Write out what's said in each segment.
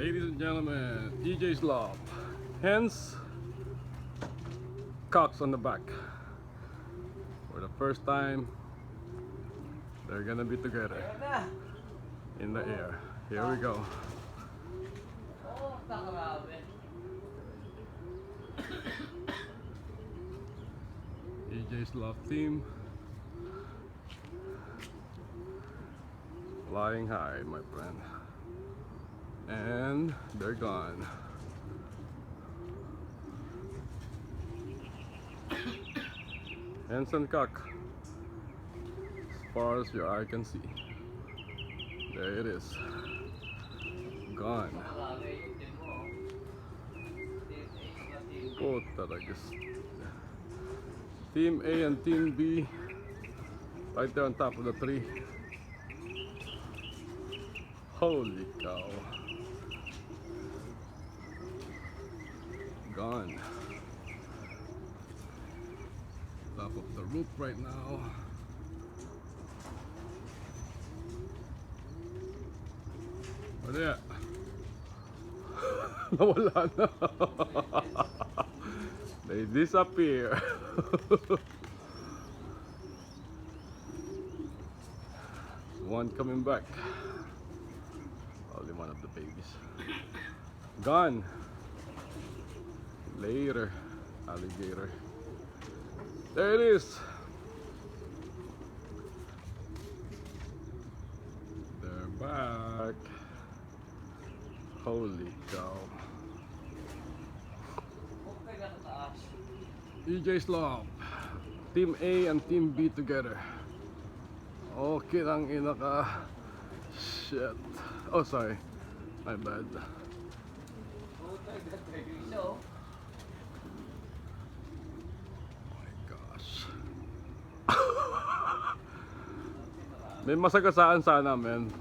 Ladies and gentlemen, Ejsloft. Hence, cocks on the back. For the first time, they're gonna be together in the air. Here we go. Ejsloft team flying high, my friend. And they're gone. Hens and cock, as far as your eye can see. There it is. Gone. Team A and Team B right there on top of the tree. Holy cow. Gone. Top of the roof right now. Where they at? Nawala na. They disappear. One coming back. Only one of the babies. Gone. Later, alligator. There it is. They're back. Holy cow. Ejsloft. Team A and Team B together. Okay lang ina ka. Shit. Oh, sorry. My bad. May masagasaan sana, men.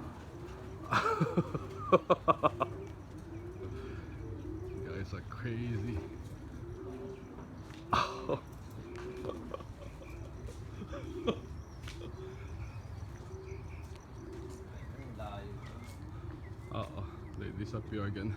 You guys are crazy. Uh-oh, they disappear again.